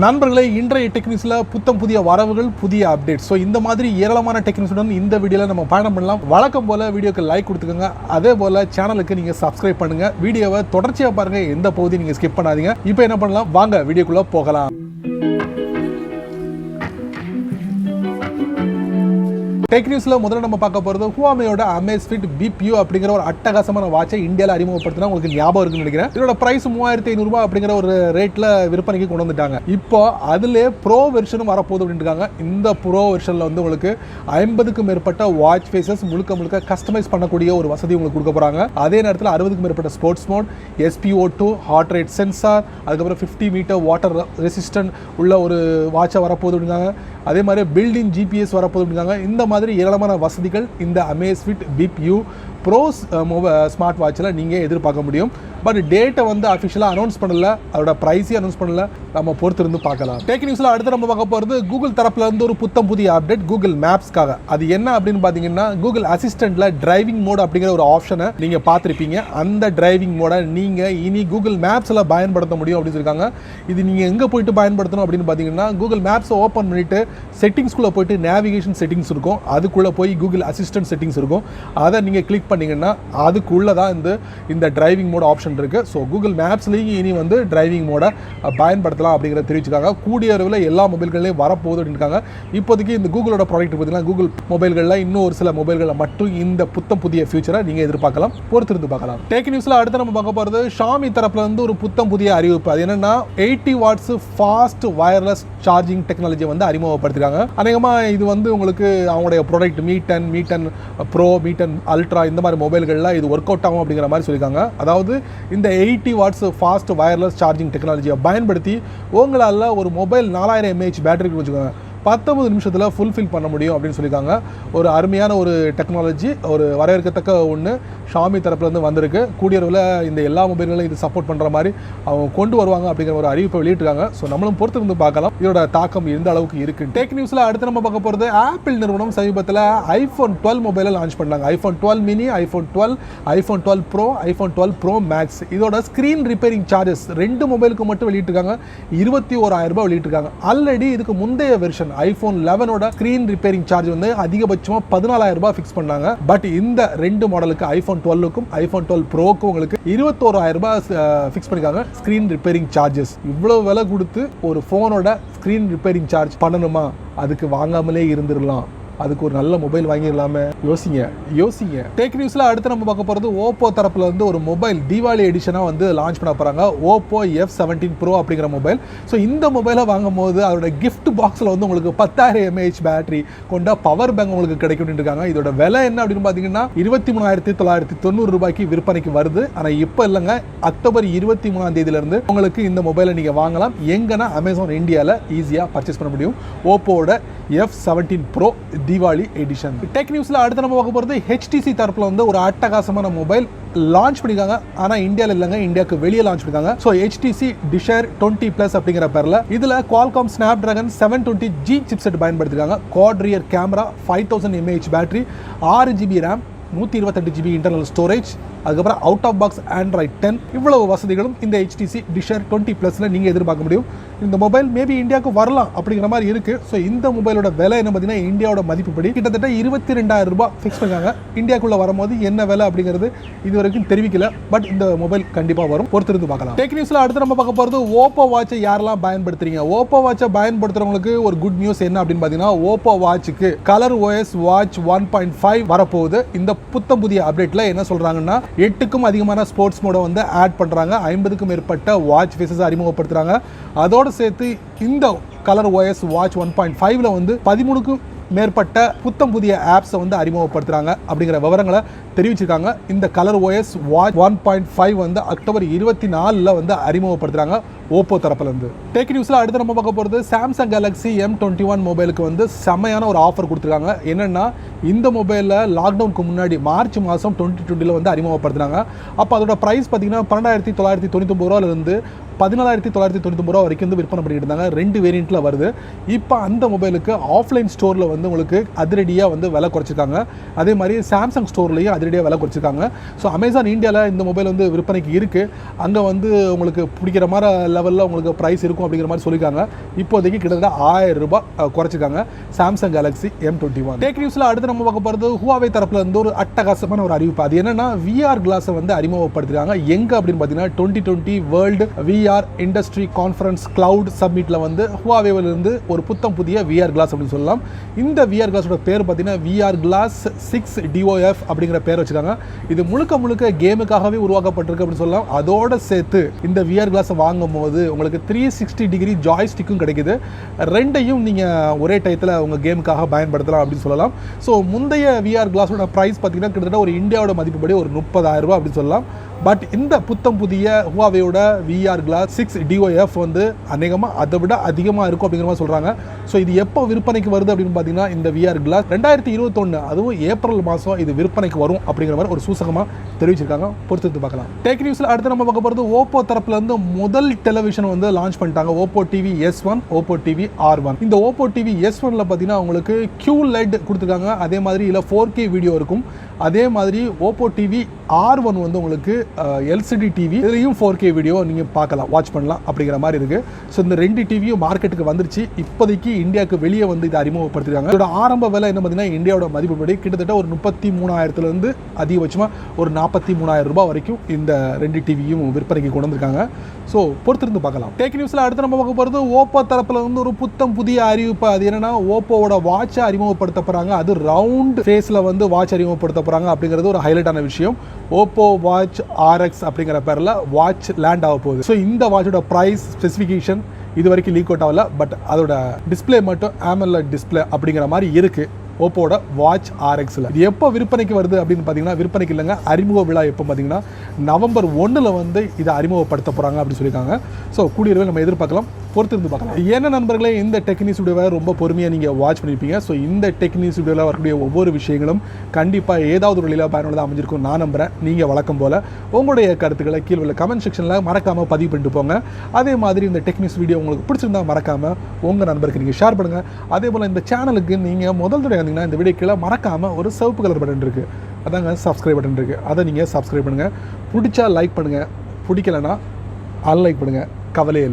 நண்பர்களே, இன்றைய டெக்னிக்ஸ்ல புத்தம் புதிய வரவுகள், புதிய அப்டேட். ஸோ இந்த மாதிரி ஏராளமான டெக்னிக்ஸுடன் இந்த வீடியோவில் நம்ம பயணம் பண்ணலாம். வழக்கம் போல் வீடியோக்கு லைக் கொடுத்துக்கோங்க. அதே போல் சேனலுக்கு நீங்கள் சப்ஸ்கிரைப் பண்ணுங்கள். வீடியோவை தொடர்ச்சியாக பாருங்கள், எந்த பகுதியும் நீங்கள் ஸ்கிப் பண்ணாதீங்க. இப்போ என்ன பண்ணலாம், வாங்க வீடியோக்குள்ளே போகலாம். டெக் நியூஸில் முதல்ல நம்ம பார்க்க போகிறது Xiaomiயோட Amazfit BPU அப்படிங்கிற ஒரு அட்டகாசமான வாட்சை இந்தியாவில் அறிமுகப்படுத்தினா உங்களுக்கு ஞாபகம் இருக்குன்னு நினைக்கிறேன். இதோட பிரைஸ் 3500 அப்படிங்கிற ஒரு ரேட்டில் விற்பனைக்கு கொண்டு வந்துட்டாங்க. இப்போ அதிலே ப்ரோ வெர்ஷனும் வரப்போகுது அப்படின்னு இருக்காங்க. இந்த ப்ரோ வெர்ஷனில் வந்து உங்களுக்கு 50க்கும் மேற்பட்ட வாட்ச் ஃபேஸஸ் முழுக்க கஸ்டமைஸ் பண்ணக்கூடிய ஒரு வசதி உங்களுக்கு கொடுக்க போகிறாங்க. அதே நேரத்தில் 60க்கும் மேற்பட்ட sports mode, SPO2 heart rate sensor, அதுக்கப்புறம் 50 மீட்டர் வாட்டர் ரெசிஸ்டன்ட் உள்ள ஒரு வாட்சை வரப்போகுது அப்படிங்காங்க. அதே மாதிரி பில்டிங் GPS வரப்போகுது அப்படிங்காங்க. இந்த மாதிரி ஏராளமான வசதிகள் இந்த Amazfit BPU ப்ரோ ஸ்மார்ட் வாட்சில் நீங்கள் எதிர்பார்க்க முடியும். பட் டேட்டை வந்து அஃபிஷியலாக அனௌன்ஸ் பண்ணல, அதோட ப்ரைஸையும் அனௌன்ஸ் பண்ணல. நம்ம பொறுத்திருந்து பார்க்கலாம். டெக் நியூஸில் அடுத்து நம்ம பார்க்க போகிறது கூகுள் தரப்புல இருந்து ஒரு புத்தம் புதிய அப்டேட் கூகுள் மேப்ஸ்க்காக. அது என்ன அப்படின்னு பார்த்தீங்கன்னா, கூகுள் அசிஸ்டண்ட்டில் டிரைவிங் மோட் அப்படிங்கிற ஒரு ஆப்ஷனை நீங்கள் பார்த்துருப்பீங்க. அந்த டிரைவிங் மோடை நீங்கள் இனி கூகுள் மேப்ஸில் பயன்படுத்த முடியும் அப்படின்னு சொல்லியிருக்காங்க. இது நீங்கள் எங்கே போயிட்டு பயன்படுத்தணும் அப்படின்னு பார்த்தீங்கன்னா, கூகுள் மேப்ஸை ஓப்பன் பண்ணிவிட்டு செட்டிங்ஸ்குள்ளே போயிட்டு நேவிகேஷன் செட்டிங்ஸ் இருக்கும். அதுக்குள்ளே போய் கூகுள் அசிஸ்டன்ட் செட்டிங்ஸ் இருக்கும். அதை நீங்கள் கிளிக் பண்ணிங்கன்னா அதுக்குள்ளே தான் இந்த டிரைவிங் மோட் ஆப்ஷன் இருக்குது. ஸோ கூகுள் மேப்ஸ்லேயும் இனி வந்து டிரைவிங் மோடை பயன்படுத்தலாம் அப்படிங்கிறத தெரிவிச்சிருக்காங்க. கூடிய அளவில் எல்லா மொபைல்கள்லேயும் வரப்போகுது அப்படின்னுக்காங்க. இப்போதைக்கு இந்த கூகுளோட ப்ராடக்ட் பார்த்தீங்கன்னா, கூகுள் மொபைல்களில் இன்னும் ஒரு சில மொபைல்களில் மட்டும் இந்த புத்தம் புதிய ஃபியூச்சரை நீங்கள் எதிர்பார்க்கலாம். பொறுத்திருந்து பார்க்கலாம். டெக் நியூஸில் அடுத்து நம்ம பார்க்க போகிறது Xiaomi தரப்புல இருந்து ஒரு புத்தம் புதிய அறிவிப்பு. அது என்னன்னா 80 watts fast wireless charging technology வந்து அறிமுகப்படுத்திருக்காங்க. அநேகமாக இது வந்து உங்களுக்கு அவங்களுடைய product Mi 10 pro, Mi 10 ultra இந்த மாதிரி மொபைல்களில் இது ஒர்க் அவுட் ஆகும் அப்படிங்கிற மாதிரி சொல்லியிருக்காங்க. அதாவது இந்த 80 வாட்ஸ் ஃபாஸ்ட் வயர்லெஸ் சார்ஜிங் டெக்னாலஜியை பயன்படுத்தி உங்களால் ஒரு மொபைல் 4000 mAh பேட்டரி வச்சுக்கோங்க 19 நிமிஷத்தில் ஃபுல்ஃபில் பண்ண முடியும் அப்படின்னு சொல்லியிருக்காங்க. ஒரு அருமையான ஒரு டெக்னாலஜி, ஒரு வரவேற்கத்தக்க ஒன்று Xiaomi தரப்புலேருந்து வந்திருக்கு. கூடியளவில் இந்த எல்லா மொபைல்களையும் இது சப்போர்ட் பண்ணுற மாதிரி அவங்க கொண்டு வருவாங்க அப்படிங்கிற ஒரு அறிவிப்பை வெளியிட்டிருக்காங்க. ஸோ நம்மளும் பொறுத்திருந்து பார்க்கலாம் இதோட தாக்கம் எந்த அளவுக்கு இருக்குது. டெக் நியூஸில் அடுத்து நம்ம பார்க்க போகிறது ஆப்பிள் நிறுவனம் சமீபத்தில் iPhone 12 மொபைலை லான்ச் பண்ணாங்க. iPhone 12 mini, iPhone 12, iPhone 12 Pro, iPhone 12 Pro Max. இதோட ஸ்க்ரீன் ரிப்பேரிங் சார்ஜஸ் 2 மொபைலுக்கு மட்டும் வெளியிட்டிருக்காங்க. 21,000 ரூபாய் வெளியிட்டிருக்காங்க. ஆல்ரெடி இதுக்கு முந்தைய வெர்ஷன் iPhone 11ஓட ஸ்கிரீன் ரிப்பேரிங் சார்ஜ் வந்து அதிகபட்சமா 14,000 ரூபாய் ஃபிக்ஸ் பண்ணாங்க. பட் இந்த ரெண்டு மாடலுக்கு iPhone 12க்கும் iPhone 12 Proக்கும் உங்களுக்கு 21,000 ரூபாய் ஃபிக்ஸ் பண்ணிருக்காங்க ஸ்கிரீன் ரிப்பேரிங் சார்ஜஸ். இவ்வளவு விலை கொடுத்து ஒரு போனோட ஸ்கிரீன் ரிப்பேரிங் சார்ஜ் பண்ணணுமா? அதுக்கு வாங்காமலே இருந்துடலாம். அதுக்கு ஒரு நல்ல மொபைல் வாங்கிடலாமே. யோசிங்க. டெக் நியூஸில் அடுத்து நம்ம பார்க்க போகிறது Oppo தரப்புல வந்து ஒரு மொபைல் தீபாவளி எடிஷனாக வந்து லான்ச் பண்ண போகிறாங்க. Oppo F17 Pro அப்படிங்கிற மொபைல். ஸோ இந்த மொபைலை வாங்கும் போது அதோட கிஃப்ட் பாக்ஸில் வந்து உங்களுக்கு 10,000 mAh பேட்டரி கொண்ட பவர் பேங்க் உங்களுக்கு கிடைக்கும் இருக்காங்க. இதோட விலை என்ன அப்படின்னு பார்த்தீங்கன்னா 23,990 ரூபாய்க்கு விற்பனைக்கு வருது. ஆனால் இப்போ இல்லைங்க, அக்டோபர் 23ஆம் தேதியிலிருந்து உங்களுக்கு இந்த மொபைலை நீங்கள் வாங்கலாம். எங்கன்னா அமேசான் இந்தியாவில் ஈஸியாக பர்ச்சேஸ் பண்ண முடியும். ஓப்போட F17 Pro Deepavali edition. Tech நியூஸில் அடுத்து நம்ம பார்க்க போகிறது HTC தரப்புல வந்து ஒரு அட்டகாசமான மொபைல் லான்ச் பண்ணிருக்காங்க. ஆனால் இந்தியாவில் இல்லைங்க, இந்தியாவுக்கு வெளியே லான்ச் பண்ணிருக்காங்க. ஸோ HTC Desire 20+ அப்படிங்கிற பேரில் இதில் Qualcomm Snapdragon 720G சிப்செட் பயன்படுத்திருக்காங்க. Quad rear camera, 5000 mAh battery, 6GB RAM, 128GB internal storage, அதுக்கப்புறம் அவுட் ஆஃப் பாக்ஸ் Android 10. இவ்வளவு வசதிகளும் இந்த HTC Desire 20+ல நீங்கள் எதிர்பார்க்க முடியும். இந்த மொபைல் மேபி இந்தியாவுக்கு வரலாம் அப்படிங்கிற மாதிரி இருக்குது. ஸோ இந்த மொபைலோட விலை என்ன பார்த்தீங்கன்னா, இந்தியாவோட மதிப்புப்படி கிட்டத்தட்ட 22,000 ரூபாய் ஃபிக்ஸ் பண்ணிருக்காங்க. இந்தியாவுக்குள்ளே வரும்போது என்ன விலை அப்படிங்கிறது இது வரைக்கும் தெரிவிக்கல. பட் இந்த மொபைல் கண்டிப்பாக வரும், பொறுத்திருந்து பார்க்கலாம். டெக் நியூஸில் அடுத்து நம்ம பார்க்க போகிறது Oppo வாட்சை யாரெல்லாம் பயன்படுத்துறீங்க. Oppo வாட்சை பயன்படுத்துறவங்களுக்கு ஒரு குட் நியூஸ் என்ன அப்படின்னு பார்த்தீங்கன்னா, Oppo வாட்சுக்கு கலர் OS வாட்ச் 1.5 வரப்போகுது. இந்த புத்தம் புதிய அப்டேட்டில் என்ன சொல்கிறாங்கன்னா, 8க்கும் அதிகமான ஸ்போர்ட்ஸ் மோடை வந்து ஆட் பண்ணுறாங்க. 50க்கும் மேற்பட்ட வாட்ச் ஃபேஸஸ் அறிமுகப்படுத்துகிறாங்க. அதோடு சேர்த்து இந்த கலர் OS வாட்ச் 1.5ல வந்து 13க்கும் மேற்பட்ட புத்தம் புதிய ஆப்ஸை வந்து அறிமுகப்படுத்துகிறாங்க அப்படிங்கிற விவரங்களை தெரிவிச்சிருக்காங்க. இந்த கலர் OS வாட்ச் 1.5 வந்து அக்டோபர் 24 வந்து அறிமுகப்படுத்துகிறாங்க ஓப்போ தரப்புலேருந்து. டெக் நியூஸில் அடுத்து நம்ம பார்க்க போகிறது சாம்சங் கேலக்ஸி M21 மொபைலுக்கு வந்து செம்மையான ஒரு ஆஃபர் கொடுத்துருக்காங்க. என்னென்னா, இந்த மொபைலில் லாக்டவுனுக்கு முன்னாடி மார்ச் மாதம் 2020 வந்து அறிமுகப்படுத்துனாங்க. அப்போ அதோட ப்ரைஸ் பார்த்தீங்கன்னா 12,999 ரூபாயிலிருந்து 14,999 ரூபா வரைக்கும் வந்து விற்பனை பண்ணிட்டு இருந்தாங்க. 2 வேரியண்ட்டில் வருது. இப்போ அந்த மொபைலுக்கு ஆஃப்லைன் ஸ்டோரில் வந்து உங்களுக்கு அதிரடியாக வந்து விலை குறைச்சிருக்காங்க. அதே மாதிரி சாம்சங் ஸ்டோர்லேயும் அதிரடியாக விலை குறைச்சிருக்காங்க. ஸோ அமேசான் இந்தியாவில் இந்த மொபைல் வந்து விற்பனைக்கு இருக்குது. அங்கே வந்து உங்களுக்கு பிடிக்கிற மாதிரி லெவலில் உங்களுக்கு ப்ரைஸ் இருக்கும் இருக்கும் அப்படிங்கிற மாதிரி சொல்லியிருக்காங்க. இப்போதைக்கு கிட்டத்தட்ட 1000 ரூபாய் குறைச்சிருக்காங்க சாம்சங் கேலக்ஸி M21. டேக் நியூஸில் அடுத்து நம்ம பார்க்க போகிறது ஹுவாவே தரப்புல இருந்து ஒரு அட்டகாசமான ஒரு அறிவிப்பு. அது என்னன்னா VR கிளாஸை வந்து அறிமுகப்படுத்திருக்காங்க. எங்க அப்படின்னு பார்த்தீங்கன்னா 2020 world VR industry conference cloud சப்மிட்ல வந்து ஹுவாவேல இருந்து ஒரு புத்தம் புதிய VR கிளாஸ் அப்படின்னு சொல்லலாம். இந்த VR கிளாஸோட பேர் பார்த்தீங்கன்னா VR கிளாஸ் 6 DOF அப்படிங்கிற பேர் வச்சிருக்காங்க. இது முழுக்க கேமுக்காகவே உருவாக்கப்பட்டிருக்கு அப்படின்னு சொல்லலாம். அதோட சேர்த்து இந்த VR கிளாஸை வாங்கும் போது உங்களுக்கு 360 டிகிரி ஜாய்ஸ்டிக்கும் கிடைக்குது. ரெண்டையும் நீங்கள் ஒரே டயத்தில் உங்கள் கேமுக்காக பயன்படுத்தலாம் அப்படின்னு சொல்லலாம். ஸோ முந்தைய VR கிளாஸோட ப்ரைஸ் பார்த்தீங்கன்னா கிட்டத்தட்ட ஒரு இந்தியாவோட மதிப்புப்படி ஒரு 30,000 ரூபாய் அப்படின்னு சொல்லலாம். பட் இந்த புத்தம் புதிய ஹுவாவேயோட VR கிளாஸ் 6 DOF வந்து அநேகமாக அதை விட அதிகமாக இருக்கும் அப்படிங்கிற மாதிரி சொல்கிறாங்க. ஸோ இது எப்போ விற்பனைக்கு வருது அப்படின்னு பார்த்தீங்கன்னா இந்த VR கிளாஸ் 2021 அதுவும் ஏப்ரல் மாதம் இது விற்பனைக்கு வரும் அப்படிங்கிற மாதிரி ஒரு சூசகமாக தெரிவிச்சிருக்காங்க. பொறுத்து பார்க்கலாம். டேக் நியூஸில் அடுத்து நம்ம பார்க்க போகிறது ஓப்போ தரப்புல இருந்து முதல் டெலிவிஷன் வந்து லான்ச் பண்ணிட்டாங்க. Oppo TV S1, Oppo TV R1. இந்த ஓப்போ டிவி S1ல பார்த்தீங்கன்னா உங்களுக்கு QLED கொடுத்துருக்காங்க. அதே மாதிரி இல்லை 4K வீடியோ இருக்கும். அதே மாதிரி ஓப்போ டிவி R1 வந்து உங்களுக்கு LCD டிவி, இதுலேயும் 4K வீடியோ நீங்கள் பார்க்கலாம், வாட்ச் பண்ணலாம் அப்படிங்கிற மாதிரி இருக்குது. ஸோ இந்த 2 டிவியும் மார்க்கெட்டுக்கு வந்துருச்சு. இப்போதைக்கு இந்தியாவுக்கு வெளியே வந்து இதை அறிமுகப்படுத்திருக்காங்க. இதோட ஆரம்ப விலை என்ன பார்த்தீங்கன்னா இந்தியாவோட மதிப்புப்படி கிட்டத்தட்ட ஒரு 33,000 அதிகபட்சமாக ஒரு 43,000 ரூபாய் வரைக்கும் இந்த 2 டிவியும் விற்பனைக்கு கொண்டு வந்திருக்காங்க. ஸோ பொறுத்திருந்து பார்க்கலாம். டேக் நியூஸில் அடுத்து நம்ம பார்க்க போகிறது ஓப்போ தரப்பில் வந்து ஒரு புத்தம் புதிய அறிவிப்பு. அது என்னன்னா ஓப்போவோட வாட்சை அறிமுகப்படுத்த போகிறாங்க. அது ரவுண்ட் ஃபேஸில் வந்து வாட்ச் அறிமுகப்படுத்த போகிறாங்க அப்படிங்கிறது ஒரு ஹைலைட்டான விஷயம். ஓப்போ வாட்ச் RX அப்படிங்கிற பேரில் வாட்ச் லேண்ட் ஆக போகுது. ஸோ இந்த வாட்சோட ப்ரைஸ் ஸ்பெசிஃபிகேஷன் இது வரைக்கும் லீக் அவுட் ஆகல. பட் அதோட டிஸ்பிளே மட்டும் AMOLED டிஸ்பிளே அப்படிங்கிற மாதிரி இருக்குது ஓப்போட வாட்ச் RXல. இது எப்போ விற்பனைக்கு வருது அப்படின்னு பார்த்தீங்கன்னா விற்பனைக்கு இல்லைங்க, அறிமுக விழா எப்போ பார்த்தீங்கன்னா நவம்பர் 1 வந்து இதை அறிமுகப்படுத்த போகிறாங்க அப்படின்னு சொல்லியிருக்காங்க. ஸோ கூடிய நம்ம எதிர்பார்க்கலாம், பொறுத்திருந்து பார்க்கலாம். என்ன நண்பர்களே, இந்த டெக்னிக்ஸ் வீடியோவை ரொம்ப பொறுமையாக நீங்கள் வாட்ச் பண்ணியிருப்பீங்க. ஸோ இந்த டெக்னிக்ஸ் வீடியோவில் வரக்கூடிய ஒவ்வொரு விஷயங்களும் கண்டிப்பாக ஏதாவது ஒரு வழியில் பயனுள்ளதாக அமைஞ்சிருக்கும் நான் நம்புகிறேன். நீங்கள் வழக்கம் போல் உங்களுடைய கருத்துக்களை கீழே உள்ள கமெண்ட் செக்ஷனில் மறக்காமல் பதிவு பண்ணிட்டு போங்க. அதே மாதிரி இந்த டெக்னிக்ஸ் வீடியோ உங்களுக்கு பிடிச்சிருந்தா மறக்காமல் உங்கள் நண்பருக்கு நீங்கள் ஷேர் பண்ணுங்கள். அதே போல் இந்த சேனலுக்கு நீங்கள் முதல் தடவை வந்தீங்கன்னா இந்த வீடியோ கீழே மறக்காமல் ஒரு சிவப்பு கலர் பட்டன் இருக்குது, அதாங்க சப்ஸ்கிரைப் பட்டன் இருக்குது, அதை நீங்கள் சப்ஸ்கிரைப் பண்ணுங்கள். பிடிச்சா லைக் பண்ணுங்கள், பிடிக்கலைன்னா அன்லைக் பண்ணுங்கள், கவலையே இல்லை.